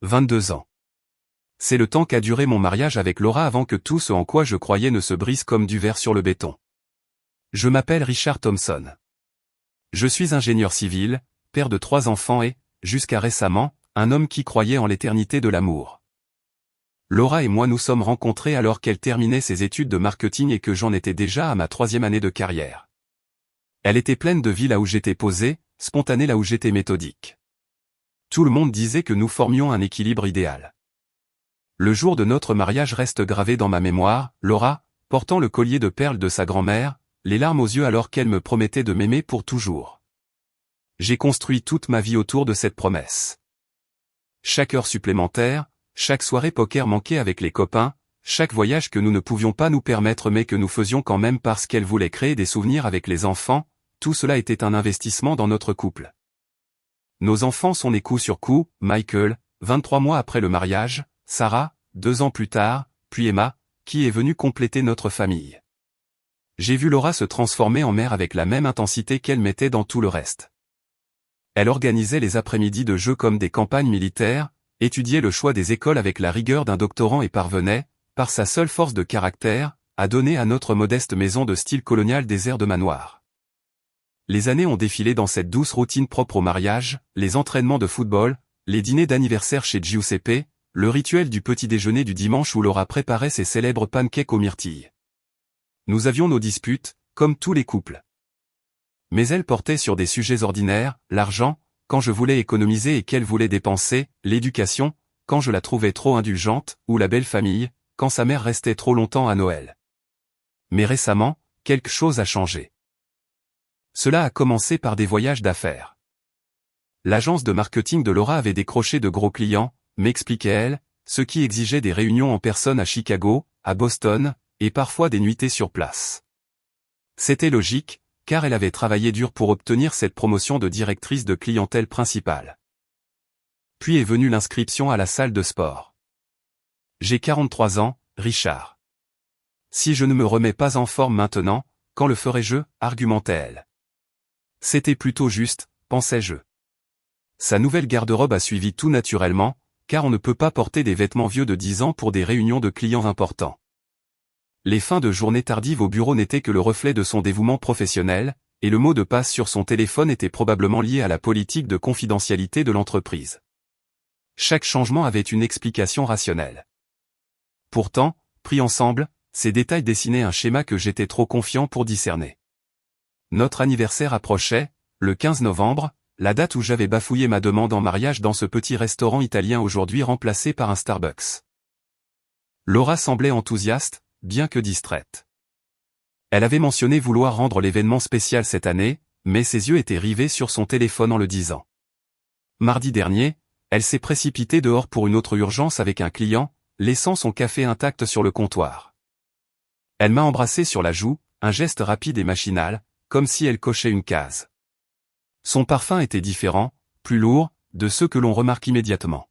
22 ans. C'est le temps qu'a duré mon mariage avec Laura avant que tout ce en quoi je croyais ne se brise comme du verre sur le béton. Je m'appelle Richard Thompson. Je suis ingénieur civil, père de 3 enfants et, jusqu'à récemment, un homme qui croyait en l'éternité de l'amour. Laura et moi nous sommes rencontrés alors qu'elle terminait ses études de marketing et que j'en étais déjà à ma 3e année de carrière. Elle était pleine de vie là où j'étais posé, spontanée là où j'étais méthodique. Tout le monde disait que nous formions un équilibre idéal. Le jour de notre mariage reste gravé dans ma mémoire, Laura, portant le collier de perles de sa grand-mère, les larmes aux yeux alors qu'elle me promettait de m'aimer pour toujours. J'ai construit toute ma vie autour de cette promesse. Chaque heure supplémentaire, chaque soirée poker manquée avec les copains, chaque voyage que nous ne pouvions pas nous permettre mais que nous faisions quand même parce qu'elle voulait créer des souvenirs avec les enfants, tout cela était un investissement dans notre couple. Nos enfants sont nés coup sur coup, Michael, 23 mois après le mariage, Sarah, 2 ans plus tard, puis Emma, qui est venue compléter notre famille. J'ai vu Laura se transformer en mère avec la même intensité qu'elle mettait dans tout le reste. Elle organisait les après-midi de jeux comme des campagnes militaires, étudiait le choix des écoles avec la rigueur d'un doctorant et parvenait, par sa seule force de caractère, à donner à notre modeste maison de style colonial des airs de manoir. Les années ont défilé dans cette douce routine propre au mariage, les entraînements de football, les dîners d'anniversaire chez Giuseppe, le rituel du petit déjeuner du dimanche où Laura préparait ses célèbres pancakes aux myrtilles. Nous avions nos disputes, comme tous les couples. Mais elle portait sur des sujets ordinaires, l'argent, quand je voulais économiser et qu'elle voulait dépenser, l'éducation, quand je la trouvais trop indulgente, ou la belle famille, quand sa mère restait trop longtemps à Noël. Mais récemment, quelque chose a changé. Cela a commencé par des voyages d'affaires. L'agence de marketing de Laura avait décroché de gros clients, m'expliquait-elle, ce qui exigeait des réunions en personne à Chicago, à Boston, et parfois des nuitées sur place. C'était logique, car elle avait travaillé dur pour obtenir cette promotion de directrice de clientèle principale. Puis est venue l'inscription à la salle de sport. J'ai 43 ans, Richard. Si je ne me remets pas en forme maintenant, quand le ferai-je, argumentait-elle. C'était plutôt juste, pensais-je. Sa nouvelle garde-robe a suivi tout naturellement, car on ne peut pas porter des vêtements vieux de 10 ans pour des réunions de clients importants. Les fins de journée tardives au bureau n'étaient que le reflet de son dévouement professionnel, et le mot de passe sur son téléphone était probablement lié à la politique de confidentialité de l'entreprise. Chaque changement avait une explication rationnelle. Pourtant, pris ensemble, ces détails dessinaient un schéma que j'étais trop confiant pour discerner. Notre anniversaire approchait, le 15 novembre, la date où j'avais bafouillé ma demande en mariage dans ce petit restaurant italien aujourd'hui remplacé par un Starbucks. Laura semblait enthousiaste, bien que distraite. Elle avait mentionné vouloir rendre l'événement spécial cette année, mais ses yeux étaient rivés sur son téléphone en le disant. Mardi dernier, elle s'est précipitée dehors pour une autre urgence avec un client, laissant son café intact sur le comptoir. Elle m'a embrassé sur la joue, un geste rapide et machinal, comme si elle cochait une case. Son parfum était différent, plus lourd, de ceux que l'on remarque immédiatement.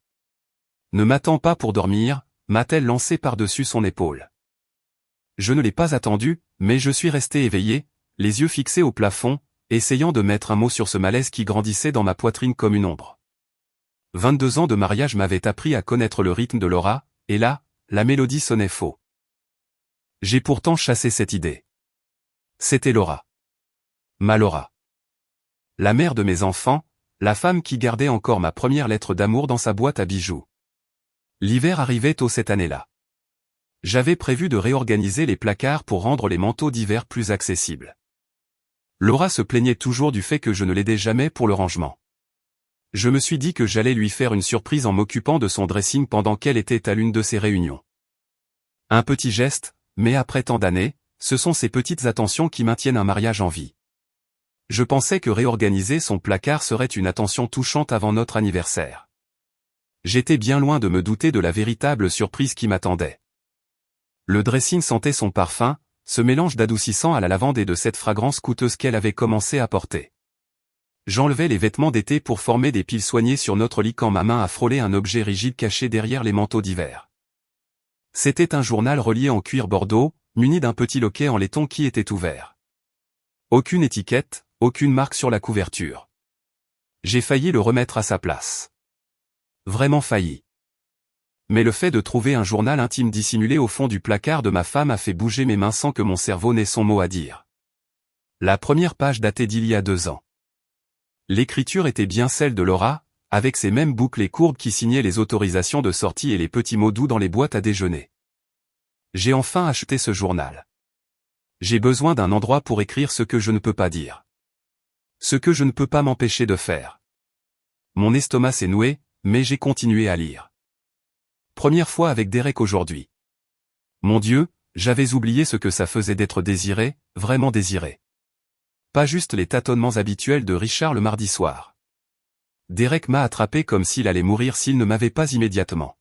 Ne m'attends pas pour dormir, m'a-t-elle lancé par-dessus son épaule. Je ne l'ai pas attendu, mais je suis resté éveillé, les yeux fixés au plafond, essayant de mettre un mot sur ce malaise qui grandissait dans ma poitrine comme une ombre. 22 ans de mariage m'avaient appris à connaître le rythme de Laura, et là, la mélodie sonnait faux. J'ai pourtant chassé cette idée. C'était Laura. Ma Laura. La mère de mes enfants, la femme qui gardait encore ma première lettre d'amour dans sa boîte à bijoux. L'hiver arrivait tôt cette année-là. J'avais prévu de réorganiser les placards pour rendre les manteaux d'hiver plus accessibles. Laura se plaignait toujours du fait que je ne l'aidais jamais pour le rangement. Je me suis dit que j'allais lui faire une surprise en m'occupant de son dressing pendant qu'elle était à l'une de ses réunions. Un petit geste, mais après tant d'années, ce sont ces petites attentions qui maintiennent un mariage en vie. Je pensais que réorganiser son placard serait une attention touchante avant notre anniversaire. J'étais bien loin de me douter de la véritable surprise qui m'attendait. Le dressing sentait son parfum, ce mélange d'adoucissant à la lavande et de cette fragrance coûteuse qu'elle avait commencé à porter. J'enlevais les vêtements d'été pour former des piles soignées sur notre lit quand ma main a frôlé un objet rigide caché derrière les manteaux d'hiver. C'était un journal relié en cuir bordeaux, muni d'un petit loquet en laiton qui était ouvert. Aucune étiquette, aucune marque sur la couverture. J'ai failli le remettre à sa place. Vraiment failli. Mais le fait de trouver un journal intime dissimulé au fond du placard de ma femme a fait bouger mes mains sans que mon cerveau n'ait son mot à dire. La première page datait d'il y a 2 ans. L'écriture était bien celle de Laura, avec ces mêmes boucles et courbes qui signaient les autorisations de sortie et les petits mots doux dans les boîtes à déjeuner. J'ai enfin acheté ce journal. J'ai besoin d'un endroit pour écrire ce que je ne peux pas dire. Ce que je ne peux pas m'empêcher de faire. Mon estomac s'est noué, mais j'ai continué à lire. Première fois avec Derek aujourd'hui. Mon Dieu, j'avais oublié ce que ça faisait d'être désiré, vraiment désiré. Pas juste les tâtonnements habituels de Richard le mardi soir. Derek m'a attrapé comme s'il allait mourir s'il ne m'avait pas immédiatement.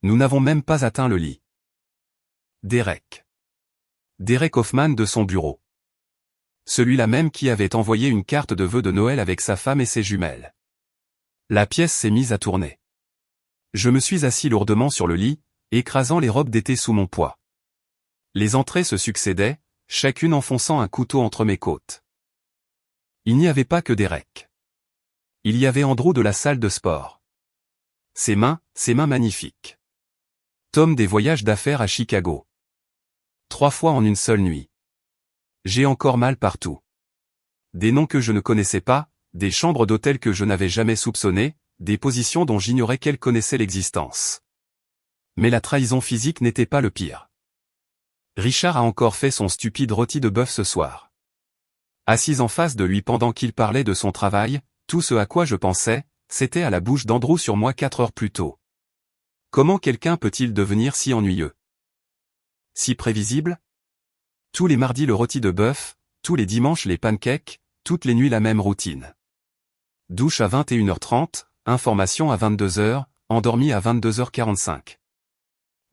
Nous n'avons même pas atteint le lit. Derek. Derek Hoffman de son bureau. Celui-là même qui avait envoyé une carte de vœux de Noël avec sa femme et ses jumelles. La pièce s'est mise à tourner. Je me suis assis lourdement sur le lit, écrasant les robes d'été sous mon poids. Les entrées se succédaient, chacune enfonçant un couteau entre mes côtes. Il n'y avait pas que Derek. Il y avait Andrew de la salle de sport. Ses mains magnifiques. Tom des voyages d'affaires à Chicago. 3 fois en une seule nuit. J'ai encore mal partout. Des noms que je ne connaissais pas, des chambres d'hôtel que je n'avais jamais soupçonnées, des positions dont j'ignorais qu'elles connaissaient l'existence. Mais la trahison physique n'était pas le pire. Richard a encore fait son stupide rôti de bœuf ce soir. Assis en face de lui pendant qu'il parlait de son travail, tout ce à quoi je pensais, c'était à la bouche d'Andrew sur moi 4 heures plus tôt. Comment quelqu'un peut-il devenir si ennuyeux? Si prévisible? Tous les mardis le rôti de bœuf, tous les dimanches les pancakes, toutes les nuits la même routine. Douche à 21h30, information à 22h, endormi à 22h45.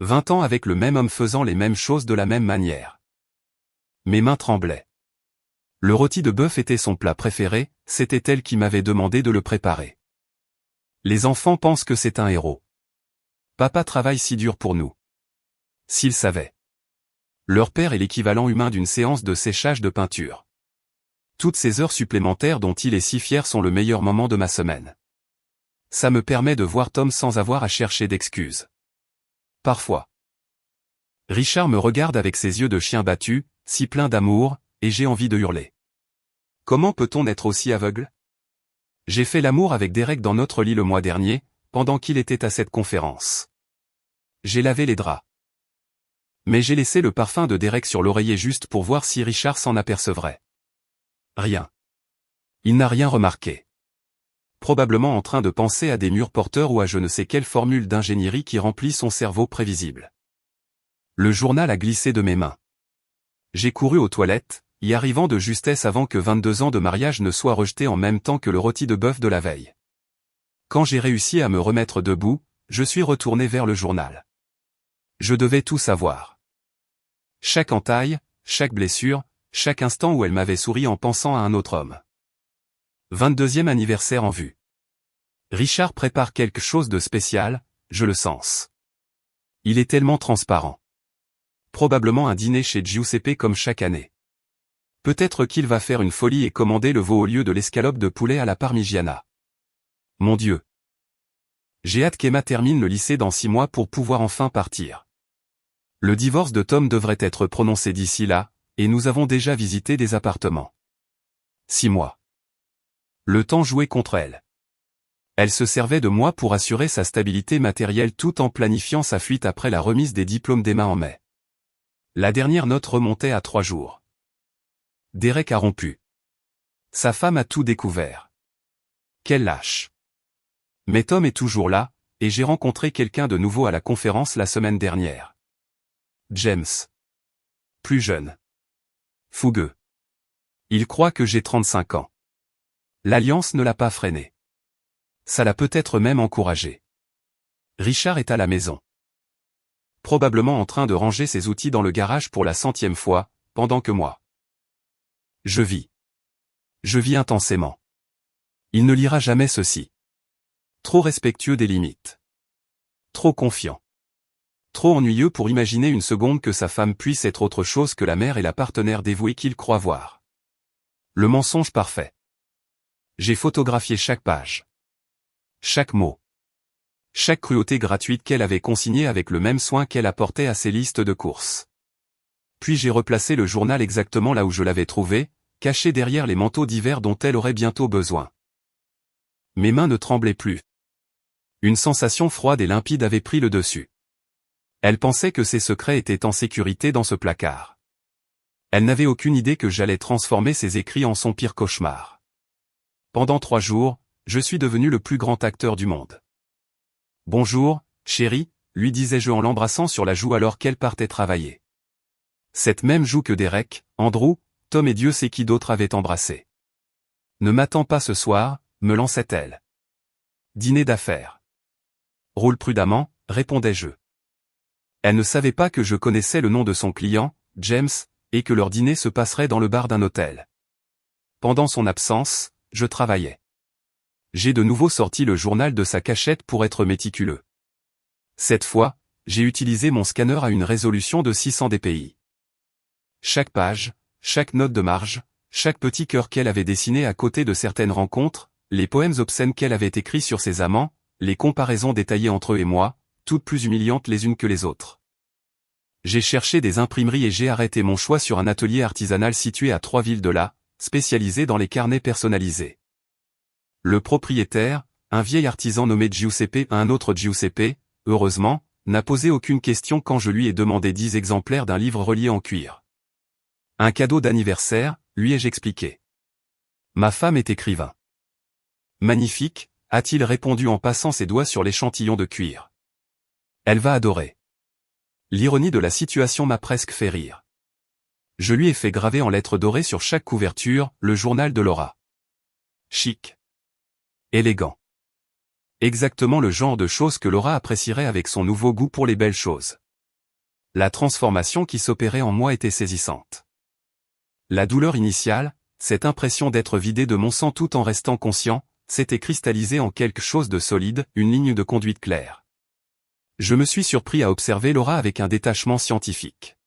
20 ans avec le même homme faisant les mêmes choses de la même manière. Mes mains tremblaient. Le rôti de bœuf était son plat préféré, c'était elle qui m'avait demandé de le préparer. Les enfants pensent que c'est un héros. Papa travaille si dur pour nous. S'ils savaient. Leur père est l'équivalent humain d'une séance de séchage de peinture. Toutes ces heures supplémentaires dont il est si fier sont le meilleur moment de ma semaine. Ça me permet de voir Tom sans avoir à chercher d'excuses. Parfois. Richard me regarde avec ses yeux de chien battu, si plein d'amour, et j'ai envie de hurler. Comment peut-on être aussi aveugle? J'ai fait l'amour avec Derek dans notre lit le mois dernier, pendant qu'il était à cette conférence. J'ai lavé les draps. Mais j'ai laissé le parfum de Derek sur l'oreiller juste pour voir si Richard s'en apercevrait. Rien. Il n'a rien remarqué. Probablement en train de penser à des murs porteurs ou à je ne sais quelle formule d'ingénierie qui remplit son cerveau prévisible. Le journal a glissé de mes mains. J'ai couru aux toilettes, y arrivant de justesse avant que 22 ans de mariage ne soient rejetés en même temps que le rôti de bœuf de la veille. Quand j'ai réussi à me remettre debout, je suis retourné vers le journal. Je devais tout savoir. Chaque entaille, chaque blessure, chaque instant où elle m'avait souri en pensant à un autre homme. 22e anniversaire en vue. Richard prépare quelque chose de spécial, je le sens. Il est tellement transparent. Probablement un dîner chez Giuseppe comme chaque année. Peut-être qu'il va faire une folie et commander le veau au lieu de l'escalope de poulet à la parmigiana. Mon Dieu. J'ai hâte qu'Emma termine le lycée dans 6 mois pour pouvoir enfin partir. Le divorce de Tom devrait être prononcé d'ici là, et nous avons déjà visité des appartements. 6 mois. Le temps jouait contre elle. Elle se servait de moi pour assurer sa stabilité matérielle tout en planifiant sa fuite après la remise des diplômes d'Emma en mai. La dernière note remontait à 3 jours. Derek a rompu. Sa femme a tout découvert. Quel lâche. Mais Tom est toujours là, et j'ai rencontré quelqu'un de nouveau à la conférence la semaine dernière. James. Plus jeune. Fougueux. Il croit que j'ai 35 ans. L'alliance ne l'a pas freiné. Ça l'a peut-être même encouragé. Richard est à la maison. Probablement en train de ranger ses outils dans le garage pour la 100e fois, pendant que moi. Je vis. Je vis intensément. Il ne lira jamais ceci. Trop respectueux des limites. Trop confiant. Trop ennuyeux pour imaginer une seconde que sa femme puisse être autre chose que la mère et la partenaire dévouée qu'il croit voir. Le mensonge parfait. J'ai photographié chaque page. Chaque mot. chaque cruauté gratuite qu'elle avait consignée avec le même soin qu'elle apportait à ses listes de courses. Puis j'ai replacé le journal exactement là où je l'avais trouvé, caché derrière les manteaux d'hiver dont elle aurait bientôt besoin. Mes mains ne tremblaient plus. Une sensation froide et limpide avait pris le dessus. Elle pensait que ses secrets étaient en sécurité dans ce placard. Elle n'avait aucune idée que j'allais transformer ses écrits en son pire cauchemar. Pendant 3 jours, je suis devenu le plus grand acteur du monde. « Bonjour, chérie », lui disais-je en l'embrassant sur la joue alors qu'elle partait travailler. Cette même joue que Derek, Andrew, Tom et Dieu sait qui d'autre avaient embrassé. « Ne m'attends pas ce soir », me lançait-elle. « Dîner d'affaires. »« Roule prudemment », répondais-je. Elle ne savait pas que je connaissais le nom de son client, James, et que leur dîner se passerait dans le bar d'un hôtel. Pendant son absence, je travaillais. J'ai de nouveau sorti le journal de sa cachette pour être méticuleux. Cette fois, j'ai utilisé mon scanner à une résolution de 600 dpi. Chaque page, chaque note de marge, chaque petit cœur qu'elle avait dessiné à côté de certaines rencontres, les poèmes obscènes qu'elle avait écrits sur ses amants, les comparaisons détaillées entre eux et moi, toutes plus humiliantes les unes que les autres. J'ai cherché des imprimeries et j'ai arrêté mon choix sur un atelier artisanal situé à 3 villes de là, spécialisé dans les carnets personnalisés. Le propriétaire, un vieil artisan nommé Giuseppe, un autre Giuseppe, heureusement, n'a posé aucune question quand je lui ai demandé 10 exemplaires d'un livre relié en cuir. Un cadeau d'anniversaire, lui ai-je expliqué. Ma femme est écrivain. Magnifique, a-t-il répondu en passant ses doigts sur l'échantillon de cuir. Elle va adorer. L'ironie de la situation m'a presque fait rire. Je lui ai fait graver en lettres dorées sur chaque couverture, le journal de Laura. Chic. Élégant. Exactement le genre de choses que Laura apprécierait avec son nouveau goût pour les belles choses. La transformation qui s'opérait en moi était saisissante. La douleur initiale, cette impression d'être vidé de mon sang tout en restant conscient, s'était cristallisée en quelque chose de solide, une ligne de conduite claire. Je me suis surpris à observer Laura avec un détachement scientifique.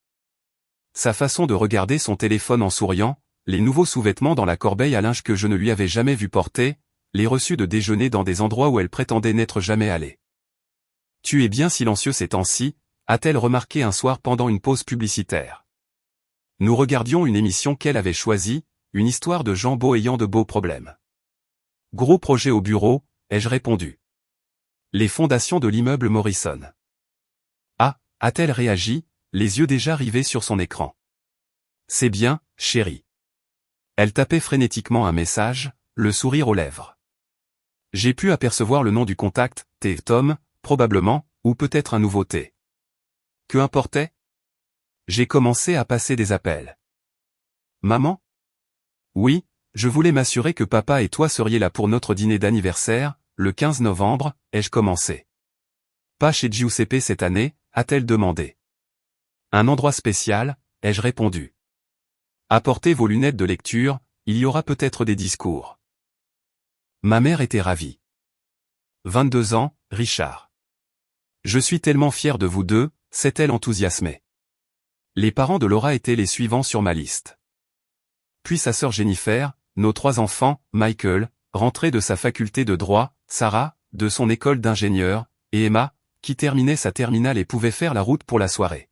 Sa façon de regarder son téléphone en souriant, les nouveaux sous-vêtements dans la corbeille à linge que je ne lui avais jamais vu porter, les reçus de déjeuner dans des endroits où elle prétendait n'être jamais allée. « Tu es bien silencieux ces temps-ci », a-t-elle remarqué un soir pendant une pause publicitaire. Nous regardions une émission qu'elle avait choisie, une histoire de gens beaux ayant de beaux problèmes. « Gros projet au bureau », ai-je répondu. Les fondations de l'immeuble Morrison. Ah, a-t-elle réagi, les yeux déjà rivés sur son écran. C'est bien, chérie. Elle tapait frénétiquement un message, le sourire aux lèvres. J'ai pu apercevoir le nom du contact, Tom, probablement, ou peut-être un nouveau T. Que importait? J'ai commencé à passer des appels. Maman? Oui, je voulais m'assurer que papa et toi seriez là pour notre dîner d'anniversaire, le 15 novembre, ai-je commencé. Pas chez Giuseppe cette année, a-t-elle demandé. Un endroit spécial, ai-je répondu. Apportez vos lunettes de lecture, il y aura peut-être des discours. Ma mère était ravie. 22 ans, Richard. Je suis tellement fier de vous deux, s'est-elle enthousiasmée. Les parents de Laura étaient les suivants sur ma liste. Puis sa sœur Jennifer, nos 3 enfants, Michael, rentré de sa faculté de droit, Sarah, de son école d'ingénieur, et Emma, qui terminait sa terminale et pouvait faire la route pour la soirée.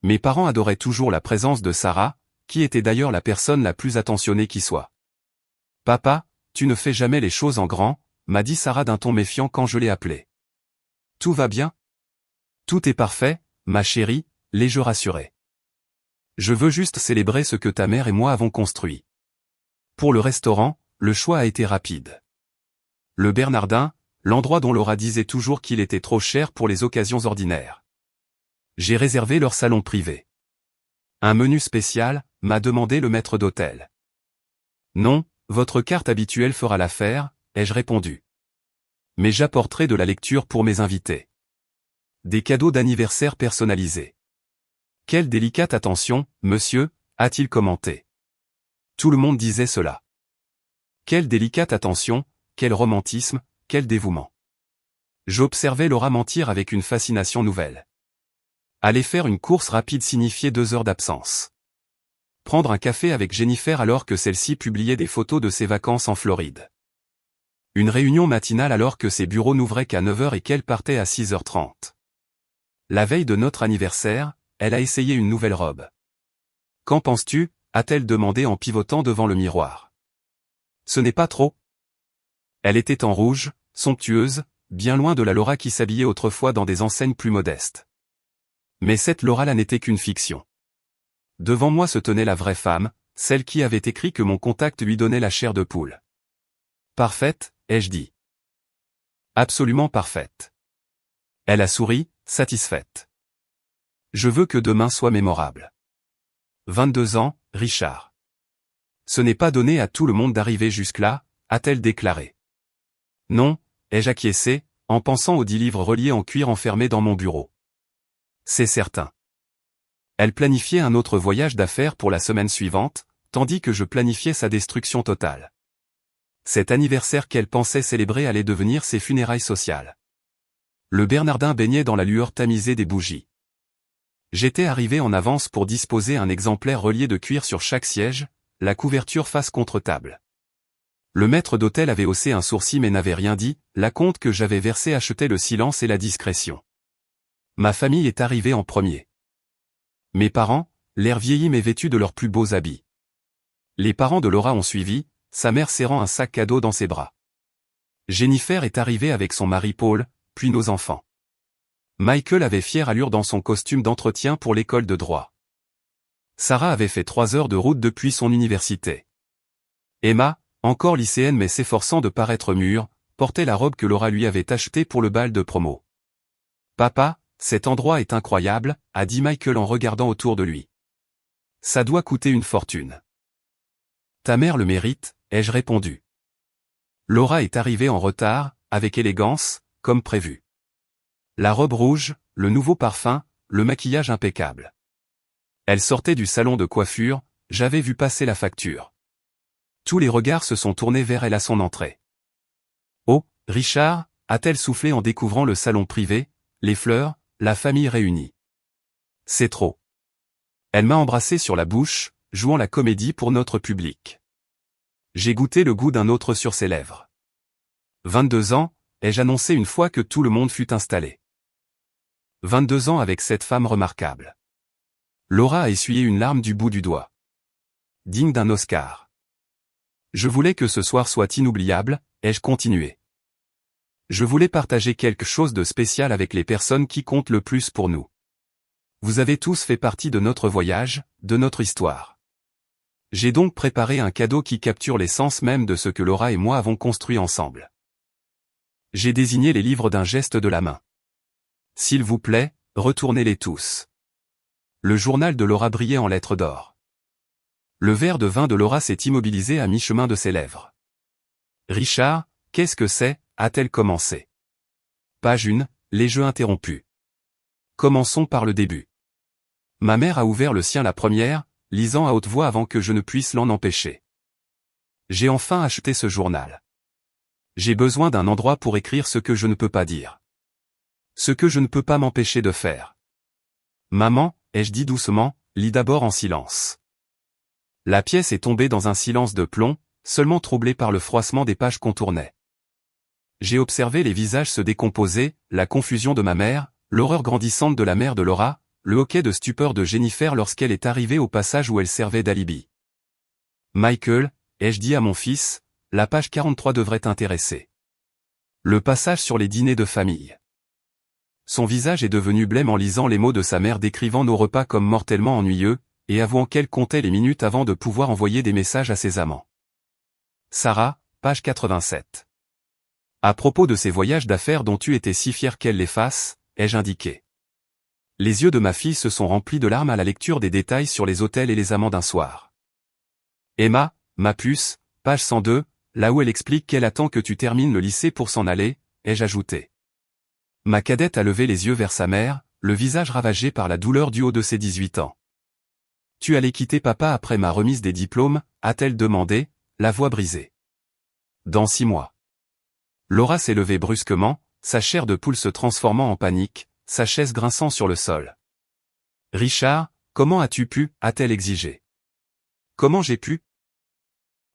Mes parents adoraient toujours la présence de Sarah, qui était d'ailleurs la personne la plus attentionnée qui soit. « Papa, tu ne fais jamais les choses en grand », m'a dit Sarah d'un ton méfiant quand je l'ai appelée. « Tout va bien ? » ?»« Tout est parfait, ma chérie », l'ai-je rassuré. « Je veux juste célébrer ce que ta mère et moi avons construit. » Pour le restaurant, le choix a été rapide. Le Bernardin, l'endroit dont Laura disait toujours qu'il était trop cher pour les occasions ordinaires. J'ai réservé leur salon privé. Un menu spécial, m'a demandé le maître d'hôtel. Non, votre carte habituelle fera l'affaire, ai-je répondu. Mais j'apporterai de la lecture pour mes invités. Des cadeaux d'anniversaire personnalisés. Quelle délicate attention, monsieur, a-t-il commenté. Tout le monde disait cela. Quelle délicate attention, quel romantisme, quel dévouement. J'observais Laura mentir avec une fascination nouvelle. Aller faire une course rapide signifiait 2 heures d'absence. Prendre un café avec Jennifer alors que celle-ci publiait des photos de ses vacances en Floride. Une réunion matinale alors que ses bureaux n'ouvraient qu'à 9h et qu'elle partait à 6h30. La veille de notre anniversaire, elle a essayé une nouvelle robe. Qu'en penses-tu ? A-t-elle demandé en pivotant devant le miroir. Ce n'est pas trop ? Elle était en rouge, somptueuse, bien loin de la Laura qui s'habillait autrefois dans des enseignes plus modestes. Mais cette Laura-là n'était qu'une fiction. Devant moi se tenait la vraie femme, celle qui avait écrit que mon contact lui donnait la chair de poule. Parfaite, ai-je dit. Absolument parfaite. Elle a souri, satisfaite. Je veux que demain soit mémorable. 22 ans, Richard. Ce n'est pas donné à tout le monde d'arriver jusque-là, a-t-elle déclaré. Non, ai-je acquiescé, en pensant aux 10 livres reliés en cuir enfermés dans mon bureau. C'est certain. Elle planifiait un autre voyage d'affaires pour la semaine suivante, tandis que je planifiais sa destruction totale. Cet anniversaire qu'elle pensait célébrer allait devenir ses funérailles sociales. Le Bernardin baignait dans la lueur tamisée des bougies. J'étais arrivé en avance pour disposer un exemplaire relié de cuir sur chaque siège, la couverture face contre table. Le maître d'hôtel avait haussé un sourcil mais n'avait rien dit, l'acompte que j'avais versé achetait le silence et la discrétion. Ma famille est arrivée en premier. Mes parents, l'air vieilli mais vêtus de leurs plus beaux habits. Les parents de Laura ont suivi, sa mère serrant un sac cadeau dans ses bras. Jennifer est arrivée avec son mari Paul, puis nos enfants. Michael avait fière allure dans son costume d'entretien pour l'école de droit. Sarah avait fait 3 heures de route depuis son université. Emma, encore lycéenne mais s'efforçant de paraître mûre, portait la robe que Laura lui avait achetée pour le bal de promo. « Papa, cet endroit est incroyable », a dit Michael en regardant autour de lui. « Ça doit coûter une fortune. »« Ta mère le mérite », ai-je répondu. Laura est arrivée en retard, avec élégance, comme prévu. La robe rouge, le nouveau parfum, le maquillage impeccable. Elle sortait du salon de coiffure, j'avais vu passer la facture. Tous les regards se sont tournés vers elle à son entrée. « Oh, Richard » a-t-elle soufflé en découvrant le salon privé, les fleurs, la famille réunie. « C'est trop. » Elle m'a embrassé sur la bouche, jouant la comédie pour notre public. J'ai goûté le goût d'un autre sur ses lèvres. 22 ans, ai-je annoncé une fois que tout le monde fut installé. 22 ans avec cette femme remarquable. Laura a essuyé une larme du bout du doigt. Digne d'un Oscar. Je voulais que ce soir soit inoubliable, ai-je continué. Je voulais partager quelque chose de spécial avec les personnes qui comptent le plus pour nous. Vous avez tous fait partie de notre voyage, de notre histoire. J'ai donc préparé un cadeau qui capture l'essence même de ce que Laura et moi avons construit ensemble. J'ai désigné les livres d'un geste de la main. S'il vous plaît, retournez-les tous. Le journal de Laura brillait en lettres d'or. Le verre de vin de Laura s'est immobilisé à mi-chemin de ses lèvres. Richard, qu'est-ce que c'est ? A-t-elle commencé. Page 1, les jeux interrompus. Commençons par le début. Ma mère a ouvert le sien la première, lisant à haute voix avant que je ne puisse l'en empêcher. J'ai enfin acheté ce journal. J'ai besoin d'un endroit pour écrire ce que je ne peux pas dire. Ce que je ne peux pas m'empêcher de faire. Maman, ai-je dit doucement, lis d'abord en silence. La pièce est tombée dans un silence de plomb, seulement troublé par le froissement des pages qu'on tournait. J'ai observé les visages se décomposer, la confusion de ma mère, l'horreur grandissante de la mère de Laura, le hoquet de stupeur de Jennifer lorsqu'elle est arrivée au passage où elle servait d'alibi. Michael, ai-je dit à mon fils, la page 43 devrait t'intéresser. Le passage sur les dîners de famille. Son visage est devenu blême en lisant les mots de sa mère décrivant nos repas comme mortellement ennuyeux, et avouant qu'elle comptait les minutes avant de pouvoir envoyer des messages à ses amants. Sarah, page 87. À propos de ces voyages d'affaires dont tu étais si fier qu'elle les fasse, ai-je indiqué. Les yeux de ma fille se sont remplis de larmes à la lecture des détails sur les hôtels et les amants d'un soir. Emma, ma puce, page 102, là où elle explique qu'elle attend que tu termines le lycée pour s'en aller, ai-je ajouté. Ma cadette a levé les yeux vers sa mère, le visage ravagé par la douleur du haut de ses 18 ans. Tu allais quitter papa après ma remise des diplômes, a-t-elle demandé, la voix brisée. Dans 6 mois. Laura s'est levée brusquement, sa chair de poule se transformant en panique, sa chaise grinçant sur le sol. Richard, comment as-tu pu, a-t-elle exigé. Comment j'ai pu?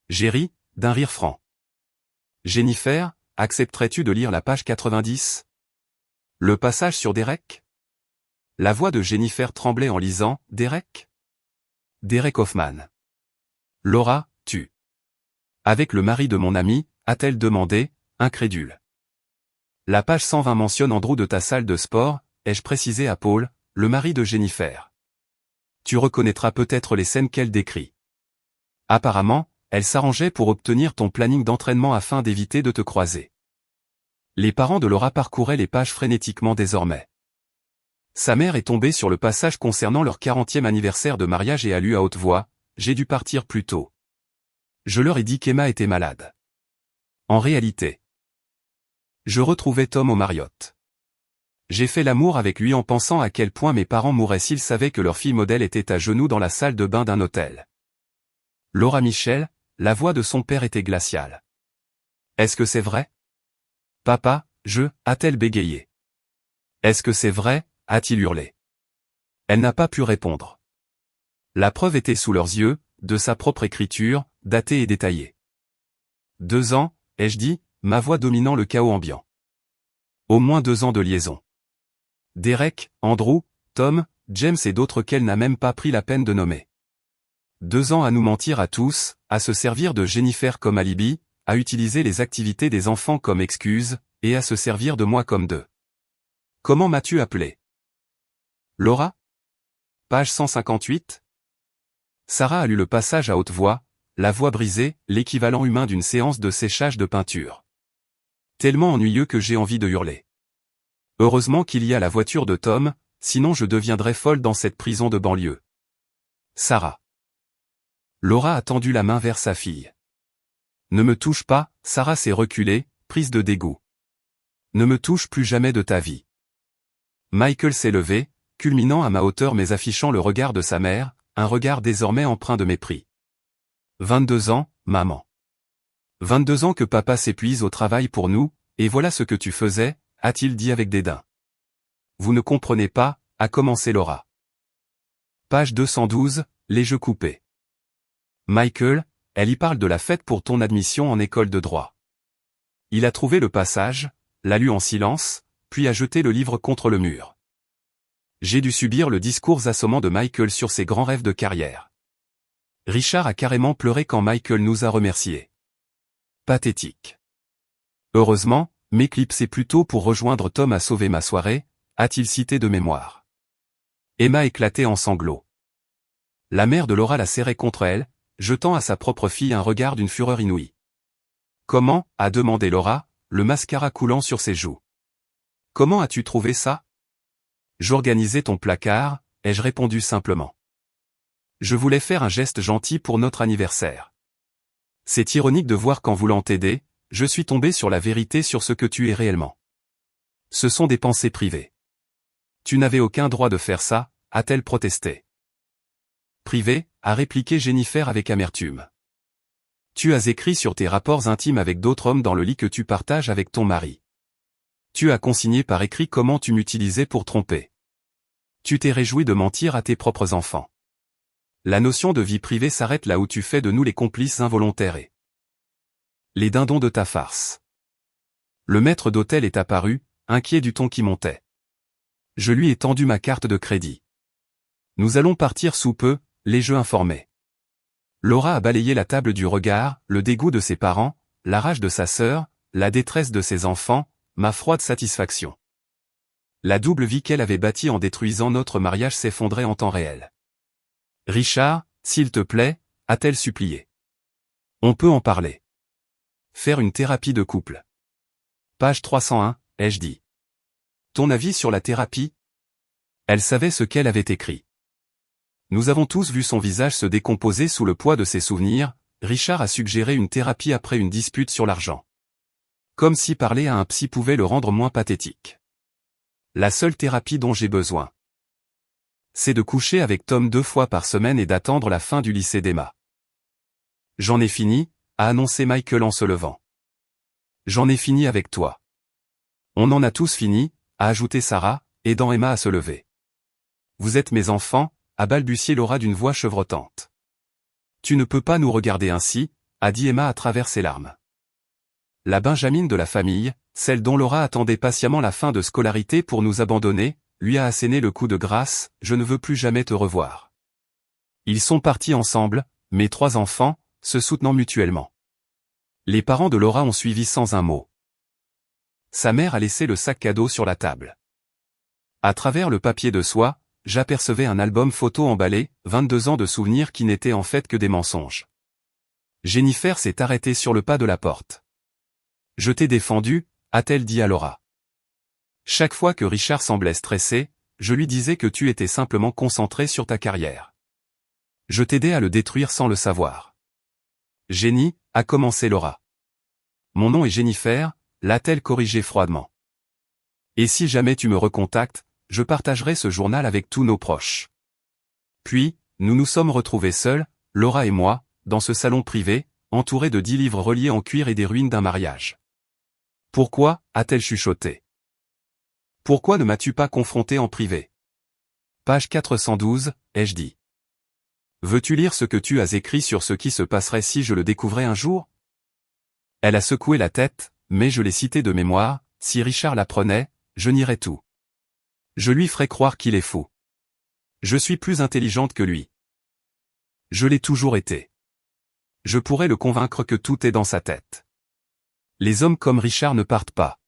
J'ai ri, d'un rire franc. Jennifer, accepterais-tu de lire la page 90? Le passage sur Derek? La voix de Jennifer tremblait en lisant « Derek ?» Derek Hoffman. Laura, tu. Avec le mari de mon ami, a-t-elle demandé, incrédule. La page 120 mentionne Andrew de ta salle de sport, ai-je précisé à Paul, le mari de Jennifer. Tu reconnaîtras peut-être les scènes qu'elle décrit. Apparemment, elle s'arrangeait pour obtenir ton planning d'entraînement afin d'éviter de te croiser. Les parents de Laura parcouraient les pages frénétiquement désormais. Sa mère est tombée sur le passage concernant leur 40e anniversaire de mariage et a lu à haute voix, « J'ai dû partir plus tôt. Je leur ai dit qu'Emma était malade. » En réalité, je retrouvais Tom au Marriott. J'ai fait l'amour avec lui en pensant à quel point mes parents mourraient s'ils savaient que leur fille modèle était à genoux dans la salle de bain d'un hôtel. Laura Michel, la voix de son père était glaciale. Est-ce que c'est vrai? Papa, a-t-elle bégayé. Est-ce que c'est vrai, a-t-il hurlé. Elle n'a pas pu répondre. La preuve était sous leurs yeux, de sa propre écriture, datée et détaillée. 2 ans, ai-je dit, ma voix dominant le chaos ambiant. Au moins 2 ans de liaison. Derek, Andrew, Tom, James et d'autres qu'elle n'a même pas pris la peine de nommer. 2 ans à nous mentir à tous, à se servir de Jennifer comme alibi, à utiliser les activités des enfants comme excuse, et à se servir de moi comme d'eux. Comment m'as-tu appelé? Laura? Page 158. Sarah a lu le passage à haute voix, la voix brisée, l'équivalent humain d'une séance de séchage de peinture. Tellement ennuyeux que j'ai envie de hurler. Heureusement qu'il y a la voiture de Tom, sinon je deviendrais folle dans cette prison de banlieue. Sarah. Laura a tendu la main vers sa fille. Ne me touche pas, Sarah s'est reculée, prise de dégoût. Ne me touche plus jamais de ta vie. Michael s'est levé, culminant à ma hauteur mais affichant le regard de sa mère, un regard désormais empreint de mépris. 22 ans, maman. 22 ans que papa s'épuise au travail pour nous, et voilà ce que tu faisais, a-t-il dit avec dédain. Vous ne comprenez pas, a commencé Laura. Page 212, les jeux coupés. Michael, elle y parle de la fête pour ton admission en école de droit. Il a trouvé le passage, l'a lu en silence, puis a jeté le livre contre le mur. J'ai dû subir le discours assommant de Michael sur ses grands rêves de carrière. Richard a carrément pleuré quand Michael nous a remerciés. Pathétique. Heureusement, m'éclipser plus tôt pour rejoindre Tom a sauvé ma soirée, a-t-il cité de mémoire. Emma éclatait en sanglots. La mère de Laura la serrait contre elle, jetant à sa propre fille un regard d'une fureur inouïe. Comment, a demandé Laura, le mascara coulant sur ses joues. Comment as-tu trouvé ça? J'organisais ton placard, ai-je répondu simplement. Je voulais faire un geste gentil pour notre anniversaire. C'est ironique de voir qu'en voulant t'aider, je suis tombé sur la vérité sur ce que tu es réellement. Ce sont des pensées privées. Tu n'avais aucun droit de faire ça, a-t-elle protesté. Privé, a répliqué Jennifer avec amertume. Tu as écrit sur tes rapports intimes avec d'autres hommes dans le lit que tu partages avec ton mari. Tu as consigné par écrit comment tu m'utilisais pour tromper. Tu t'es réjoui de mentir à tes propres enfants. La notion de vie privée s'arrête là où tu fais de nous les complices involontaires et les dindons de ta farce. Le maître d'hôtel est apparu, inquiet du ton qui montait. Je lui ai tendu ma carte de crédit. Nous allons partir sous peu, les jeux informés. Laura a balayé la table du regard, le dégoût de ses parents, la rage de sa sœur, la détresse de ses enfants, ma froide satisfaction. La double vie qu'elle avait bâtie en détruisant notre mariage s'effondrait en temps réel. Richard, s'il te plaît, a-t-elle supplié. On peut en parler. Faire une thérapie de couple. Page 301, ai-je dit. Ton avis sur la thérapie? Elle savait ce qu'elle avait écrit. Nous avons tous vu son visage se décomposer sous le poids de ses souvenirs. Richard a suggéré une thérapie après une dispute sur l'argent. Comme si parler à un psy pouvait le rendre moins pathétique. La seule thérapie dont j'ai besoin, c'est de coucher avec Tom 2 fois par semaine et d'attendre la fin du lycée d'Emma. J'en ai fini, a annoncé Michael en se levant. J'en ai fini avec toi. On en a tous fini, a ajouté Sarah, aidant Emma à se lever. Vous êtes mes enfants, a balbutié Laura d'une voix chevrotante. Tu ne peux pas nous regarder ainsi, a dit Emma à travers ses larmes. La Benjamine de la famille, celle dont Laura attendait patiemment la fin de scolarité pour nous abandonner, lui a asséné le coup de grâce, je ne veux plus jamais te revoir. Ils sont partis ensemble, mes 3 enfants, se soutenant mutuellement. Les parents de Laura ont suivi sans un mot. Sa mère a laissé le sac cadeau sur la table. À travers le papier de soie, j'apercevais un album photo emballé, 22 ans de souvenirs qui n'étaient en fait que des mensonges. Jennifer s'est arrêtée sur le pas de la porte. « Je t'ai défendu », a-t-elle dit à Laura. Chaque fois que Richard semblait stressé, je lui disais que tu étais simplement concentré sur ta carrière. Je t'aidais à le détruire sans le savoir. Jenny, a commencé Laura. Mon nom est Jennifer, l'a-t-elle corrigé froidement. Et si jamais tu me recontactes, je partagerai ce journal avec tous nos proches. Puis, nous nous sommes retrouvés seuls, Laura et moi, dans ce salon privé, entourés de 10 livres reliés en cuir et des ruines d'un mariage. Pourquoi, a-t-elle chuchoté. Pourquoi ne m'as-tu pas confronté en privé? Page 412, ai-je dit. Veux-tu lire ce que tu as écrit sur ce qui se passerait si je le découvrais un jour? Elle a secoué la tête, mais je l'ai cité de mémoire, si Richard l'apprenait, je nierais tout. Je lui ferai croire qu'il est fou. Je suis plus intelligente que lui. Je l'ai toujours été. Je pourrais le convaincre que tout est dans sa tête. Les hommes comme Richard ne partent pas.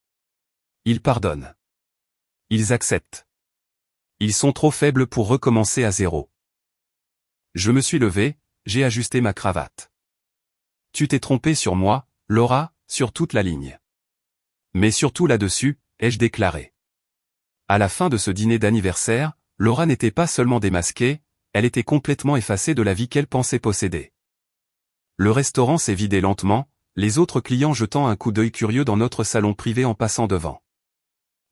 Ils pardonnent. Ils acceptent. Ils sont trop faibles pour recommencer à zéro. Je me suis levé, j'ai ajusté ma cravate. Tu t'es trompé sur moi, Laura, sur toute la ligne. Mais surtout là-dessus, ai-je déclaré. À la fin de ce dîner d'anniversaire, Laura n'était pas seulement démasquée, elle était complètement effacée de la vie qu'elle pensait posséder. Le restaurant s'est vidé lentement, les autres clients jetant un coup d'œil curieux dans notre salon privé en passant devant.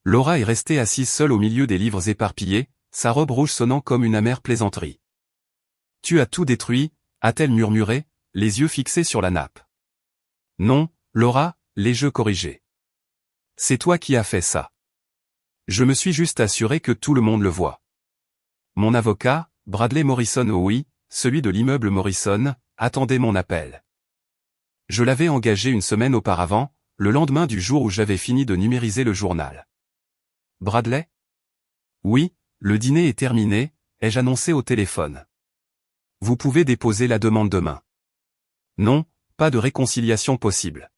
Laura est restée assise seule au milieu des livres éparpillés, sa robe rouge sonnant comme une amère plaisanterie. « Tu as tout détruit » a-t-elle murmuré, les yeux fixés sur la nappe. « Non, Laura, les jeux corrigés. C'est toi qui as fait ça. Je me suis juste assuré que tout le monde le voit. Mon avocat, Bradley Morrison, oh oui, celui de l'immeuble Morrison, attendait mon appel. Je l'avais engagé une semaine auparavant, le lendemain du jour où j'avais fini de numériser le journal. Bradley? Oui, le dîner est terminé, ai-je annoncé au téléphone. Vous pouvez déposer la demande demain. Non, pas de réconciliation possible.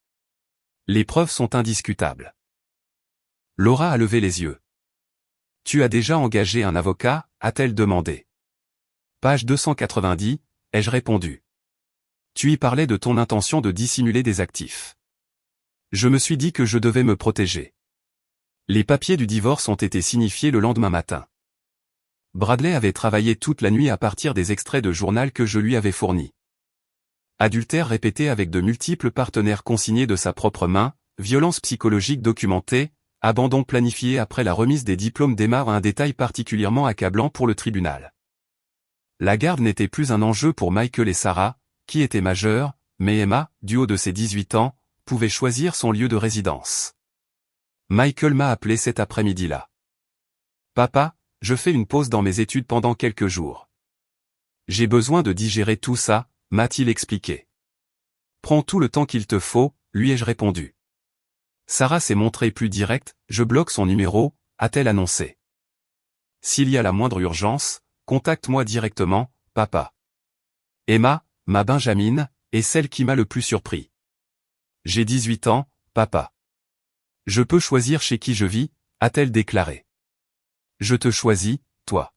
Les preuves sont indiscutables. Laura a levé les yeux. Tu as déjà engagé un avocat, a-t-elle demandé. Page 290, ai-je répondu. Tu y parlais de ton intention de dissimuler des actifs. Je me suis dit que je devais me protéger. Les papiers du divorce ont été signifiés le lendemain matin. Bradley avait travaillé toute la nuit à partir des extraits de journal que je lui avais fournis. Adultère répété avec de multiples partenaires consignés de sa propre main, violence psychologique documentée, abandon planifié après la remise des diplômes d'Emma, un détail particulièrement accablant pour le tribunal. La garde n'était plus un enjeu pour Michael et Sarah, qui étaient majeurs, mais Emma, du haut de ses 18 ans, pouvait choisir son lieu de résidence. Michael m'a appelé cet après-midi-là. Papa, je fais une pause dans mes études pendant quelques jours. J'ai besoin de digérer tout ça, m'a-t-il expliqué. Prends tout le temps qu'il te faut, lui ai-je répondu. Sarah s'est montrée plus directe, je bloque son numéro, a-t-elle annoncé. S'il y a la moindre urgence, contacte-moi directement, papa. Emma, ma Benjamine, est celle qui m'a le plus surpris. J'ai 18 ans, papa. Je peux choisir chez qui je vis, a-t-elle déclaré. Je te choisis, toi.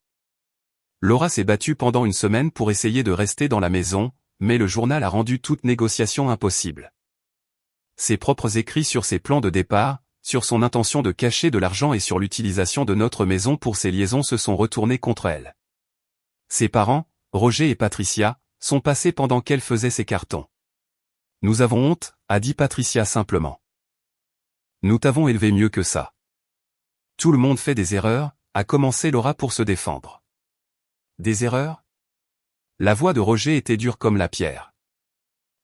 Laura s'est battue pendant une semaine pour essayer de rester dans la maison, mais le journal a rendu toute négociation impossible. Ses propres écrits sur ses plans de départ, sur son intention de cacher de l'argent et sur l'utilisation de notre maison pour ses liaisons se sont retournés contre elle. Ses parents, Roger et Patricia, sont passés pendant qu'elle faisait ses cartons. Nous avons honte, a dit Patricia simplement. Nous t'avons élevé mieux que ça. Tout le monde fait des erreurs, a commencé Laura pour se défendre. Des erreurs? La voix de Roger était dure comme la pierre.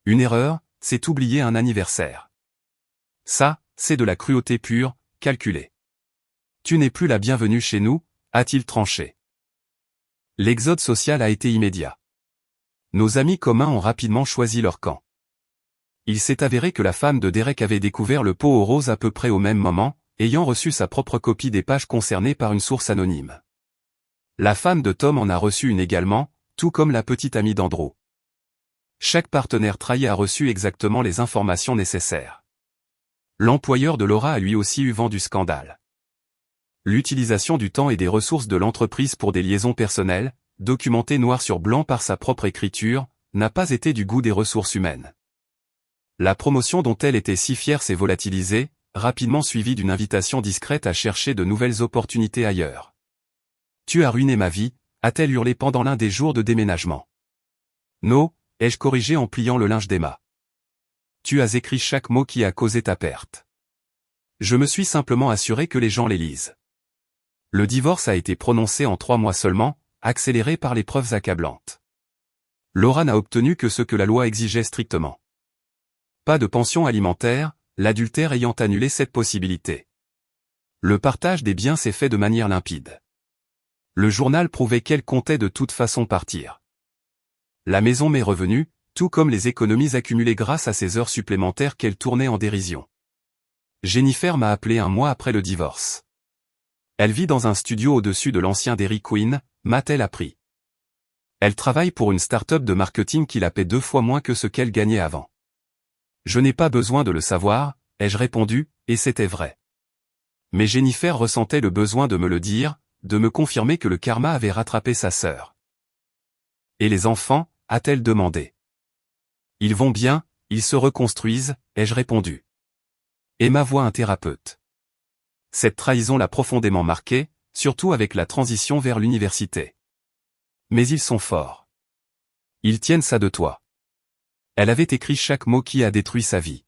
Une erreur, c'est oublier un anniversaire. Ça, c'est de la cruauté pure, calculée. Tu n'es plus la bienvenue chez nous, a-t-il tranché. L'exode social a été immédiat. Nos amis communs ont rapidement choisi leur camp. Il s'est avéré que la femme de Derek avait découvert le pot aux roses à peu près au même moment, ayant reçu sa propre copie des pages concernées par une source anonyme. La femme de Tom en a reçu une également, tout comme la petite amie d'Andrew. Chaque partenaire trahi a reçu exactement les informations nécessaires. L'employeur de Laura a lui aussi eu vent du scandale. L'utilisation du temps et des ressources de l'entreprise pour des liaisons personnelles, documentées noir sur blanc par sa propre écriture, n'a pas été du goût des ressources humaines. La promotion dont elle était si fière s'est volatilisée, rapidement suivie d'une invitation discrète à chercher de nouvelles opportunités ailleurs. « Tu as ruiné ma vie », a-t-elle hurlé pendant l'un des jours de déménagement. « No », ai-je corrigé en pliant le linge d'Emma. « Tu as écrit chaque mot qui a causé ta perte. Je me suis simplement assuré que les gens les lisent. » Le divorce a été prononcé en 3 mois seulement, accéléré par les preuves accablantes. Laura n'a obtenu que ce que la loi exigeait strictement. Pas de pension alimentaire, l'adultère ayant annulé cette possibilité. Le partage des biens s'est fait de manière limpide. Le journal prouvait qu'elle comptait de toute façon partir. La maison m'est revenue, tout comme les économies accumulées grâce à ces heures supplémentaires qu'elle tournait en dérision. Jennifer m'a appelé 1 mois après le divorce. Elle vit dans un studio au-dessus de l'ancien Dairy Queen, m'a-t-elle appris. Elle travaille pour une start-up de marketing qui la paie 2 fois moins que ce qu'elle gagnait avant. Je n'ai pas besoin de le savoir, ai-je répondu, et c'était vrai. Mais Jennifer ressentait le besoin de me le dire, de me confirmer que le karma avait rattrapé sa sœur. Et les enfants, a-t-elle demandé. Ils vont bien, ils se reconstruisent, ai-je répondu. Emma voit un thérapeute. Cette trahison l'a profondément marquée, surtout avec la transition vers l'université. Mais ils sont forts. Ils tiennent ça de toi. Elle avait écrit chaque mot qui a détruit sa vie.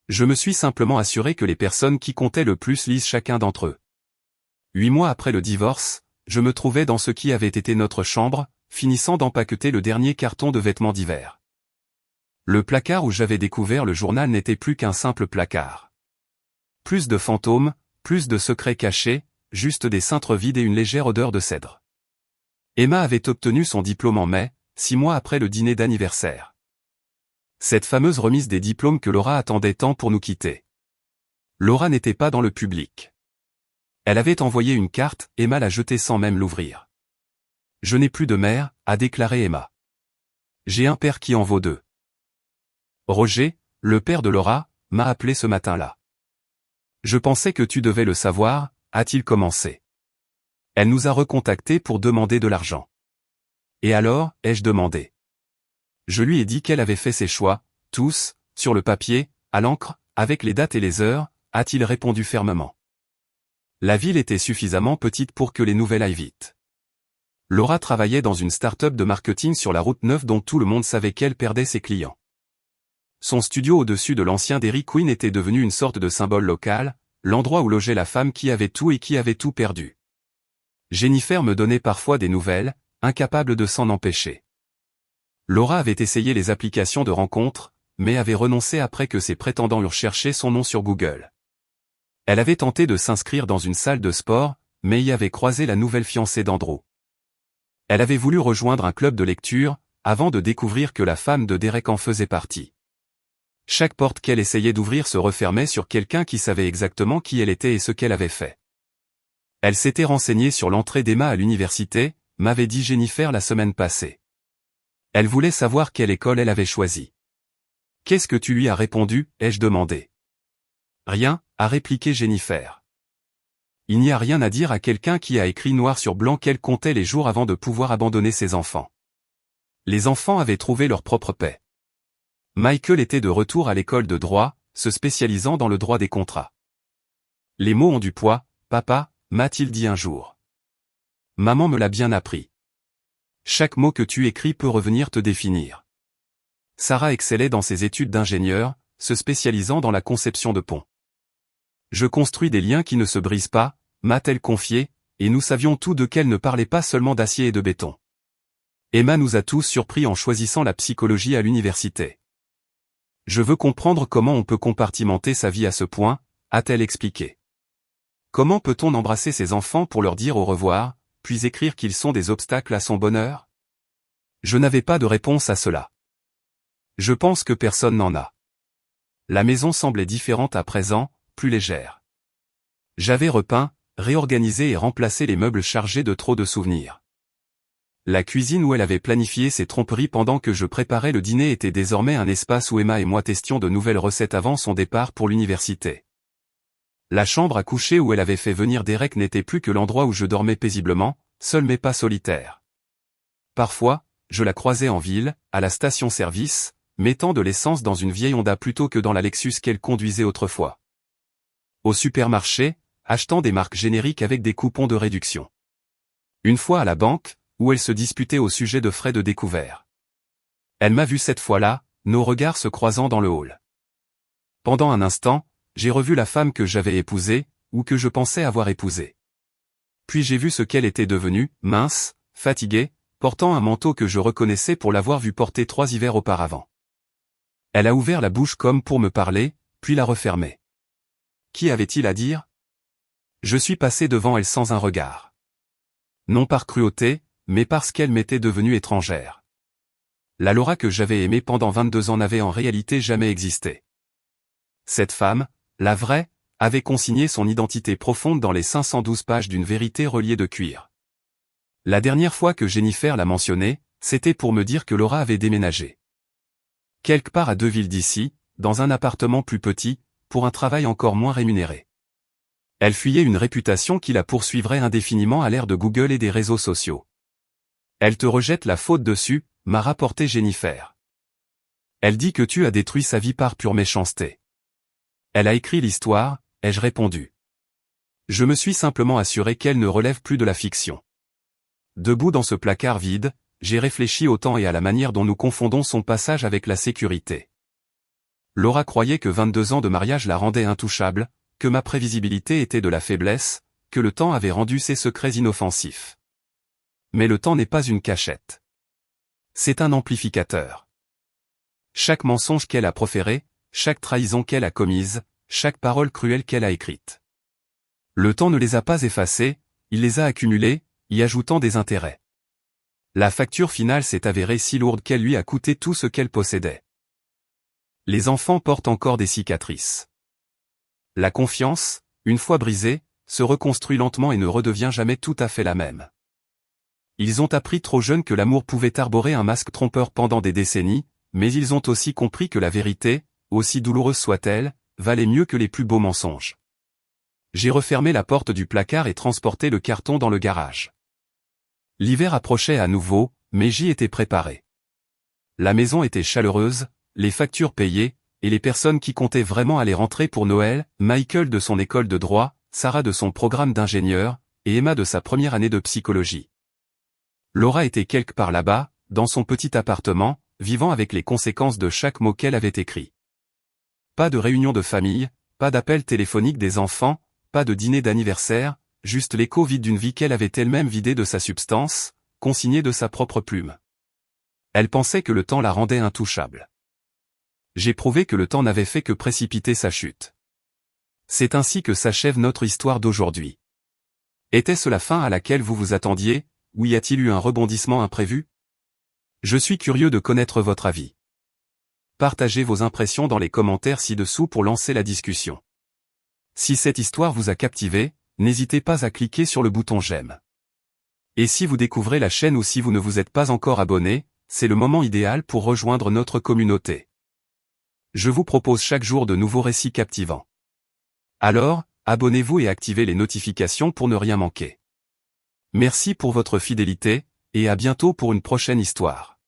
Je me suis simplement assuré que les personnes qui comptaient le plus lisent chacun d'entre eux. 8 mois après le divorce, je me trouvais dans ce qui avait été notre chambre, finissant d'empaqueter le dernier carton de vêtements d'hiver. Le placard où j'avais découvert le journal n'était plus qu'un simple placard. Plus de fantômes, plus de secrets cachés, juste des cintres vides et une légère odeur de cèdre. Emma avait obtenu son diplôme en mai, 6 mois après le dîner d'anniversaire. Cette fameuse remise des diplômes que Laura attendait tant pour nous quitter. Laura n'était pas dans le public. Elle avait envoyé une carte, Emma l'a jetée sans même l'ouvrir. « Je n'ai plus de mère », a déclaré Emma. « J'ai un père qui en vaut 2. » Roger, le père de Laura, m'a appelé ce matin-là. « Je pensais que tu devais le savoir », a-t-il commencé. Elle nous a recontactés pour demander de l'argent. Et alors, ai-je demandé. Je lui ai dit qu'elle avait fait ses choix, tous, sur le papier, à l'encre, avec les dates et les heures, a-t-il répondu fermement. La ville était suffisamment petite pour que les nouvelles aillent vite. Laura travaillait dans une start-up de marketing sur la route 9 dont tout le monde savait qu'elle perdait ses clients. Son studio au-dessus de l'ancien Dairy Queen était devenu une sorte de symbole local, l'endroit où logeait la femme qui avait tout et qui avait tout perdu. Jennifer me donnait parfois des nouvelles, incapable de s'en empêcher. Laura avait essayé les applications de rencontres, mais avait renoncé après que ses prétendants eurent cherché son nom sur Google. Elle avait tenté de s'inscrire dans une salle de sport, mais y avait croisé la nouvelle fiancée d'Andrew. Elle avait voulu rejoindre un club de lecture, avant de découvrir que la femme de Derek en faisait partie. Chaque porte qu'elle essayait d'ouvrir se refermait sur quelqu'un qui savait exactement qui elle était et ce qu'elle avait fait. Elle s'était renseignée sur l'entrée d'Emma à l'université, m'avait dit Jennifer la semaine passée. Elle voulait savoir quelle école elle avait choisie. « Qu'est-ce que tu lui as répondu » ai-je demandé. « Rien » a répliqué Jennifer. Il n'y a rien à dire à quelqu'un qui a écrit noir sur blanc qu'elle comptait les jours avant de pouvoir abandonner ses enfants. Les enfants avaient trouvé leur propre paix. Michael était de retour à l'école de droit, se spécialisant dans le droit des contrats. Les mots ont du poids, papa, m'a-t-il dit un jour. Maman me l'a bien appris. Chaque mot que tu écris peut revenir te définir. Sarah excellait dans ses études d'ingénieur, se spécialisant dans la conception de ponts. Je construis des liens qui ne se brisent pas, m'a-t-elle confié, et nous savions tous deux qu'elle ne parlait pas seulement d'acier et de béton. Emma nous a tous surpris en choisissant la psychologie à l'université. Je veux comprendre comment on peut compartimenter sa vie à ce point, a-t-elle expliqué. Comment peut-on embrasser ses enfants pour leur dire au revoir, puis écrire qu'ils sont des obstacles à son bonheur? Je n'avais pas de réponse à cela. Je pense que personne n'en a. La maison semblait différente à présent, plus légère. J'avais repeint, réorganisé et remplacé les meubles chargés de trop de souvenirs. La cuisine où elle avait planifié ses tromperies pendant que je préparais le dîner était désormais un espace où Emma et moi testions de nouvelles recettes avant son départ pour l'université. La chambre à coucher où elle avait fait venir Derek n'était plus que l'endroit où je dormais paisiblement, seul mais pas solitaire. Parfois, je la croisais en ville, à la station-service, mettant de l'essence dans une vieille Honda plutôt que dans la Lexus qu'elle conduisait autrefois. Au supermarché, achetant des marques génériques avec des coupons de réduction. Une fois à la banque, où elle se disputait au sujet de frais de découvert. Elle m'a vu cette fois-là, nos regards se croisant dans le hall. Pendant un instant, j'ai revu la femme que j'avais épousée, ou que je pensais avoir épousée. Puis j'ai vu ce qu'elle était devenue, mince, fatiguée, portant un manteau que je reconnaissais pour l'avoir vue porter 3 hivers auparavant. Elle a ouvert la bouche comme pour me parler, puis l'a refermée. Qu'y avait-il à dire? Je suis passé devant elle sans un regard. Non par cruauté, mais parce qu'elle m'était devenue étrangère. La Laura que j'avais aimée pendant 22 ans n'avait en réalité jamais existé. Cette femme, la vraie, avait consigné son identité profonde dans les 512 pages d'une vérité reliée de cuir. La dernière fois que Jennifer l'a mentionné, c'était pour me dire que Laura avait déménagé. Quelque part à 2 villes d'ici, dans un appartement plus petit, pour un travail encore moins rémunéré. Elle fuyait une réputation qui la poursuivrait indéfiniment à l'ère de Google et des réseaux sociaux. Elle te rejette la faute dessus, m'a rapporté Jennifer. Elle dit que tu as détruit sa vie par pure méchanceté. Elle a écrit l'histoire, ai-je répondu. Je me suis simplement assuré qu'elle ne relève plus de la fiction. Debout dans ce placard vide, j'ai réfléchi au temps et à la manière dont nous confondons son passage avec la sécurité. Laura croyait que 22 ans de mariage la rendaient intouchable, que ma prévisibilité était de la faiblesse, que le temps avait rendu ses secrets inoffensifs. Mais le temps n'est pas une cachette. C'est un amplificateur. Chaque mensonge qu'elle a proféré, chaque trahison qu'elle a commise, chaque parole cruelle qu'elle a écrite. Le temps ne les a pas effacés, il les a accumulés, y ajoutant des intérêts. La facture finale s'est avérée si lourde qu'elle lui a coûté tout ce qu'elle possédait. Les enfants portent encore des cicatrices. La confiance, une fois brisée, se reconstruit lentement et ne redevient jamais tout à fait la même. Ils ont appris trop jeunes que l'amour pouvait arborer un masque trompeur pendant des décennies, mais ils ont aussi compris que la vérité, aussi douloureuse soit-elle, valait mieux que les plus beaux mensonges. J'ai refermé la porte du placard et transporté le carton dans le garage. L'hiver approchait à nouveau, mais j'y étais préparé. La maison était chaleureuse, les factures payées, et les personnes qui comptaient vraiment aller rentrer pour Noël, Michael de son école de droit, Sarah de son programme d'ingénieur, et Emma de sa première année de psychologie. Laura était quelque part là-bas, dans son petit appartement, vivant avec les conséquences de chaque mot qu'elle avait écrit. Pas de réunion de famille, pas d'appel téléphonique des enfants, pas de dîner d'anniversaire, juste l'écho vide d'une vie qu'elle avait elle-même vidée de sa substance, consignée de sa propre plume. Elle pensait que le temps la rendait intouchable. J'ai prouvé que le temps n'avait fait que précipiter sa chute. C'est ainsi que s'achève notre histoire d'aujourd'hui. Était-ce la fin à laquelle vous vous attendiez, ou y a-t-il eu un rebondissement imprévu? Je suis curieux de connaître votre avis. Partagez vos impressions dans les commentaires ci-dessous pour lancer la discussion. Si cette histoire vous a captivé, n'hésitez pas à cliquer sur le bouton j'aime. Et si vous découvrez la chaîne ou si vous ne vous êtes pas encore abonné, c'est le moment idéal pour rejoindre notre communauté. Je vous propose chaque jour de nouveaux récits captivants. Alors, abonnez-vous et activez les notifications pour ne rien manquer. Merci pour votre fidélité, et à bientôt pour une prochaine histoire.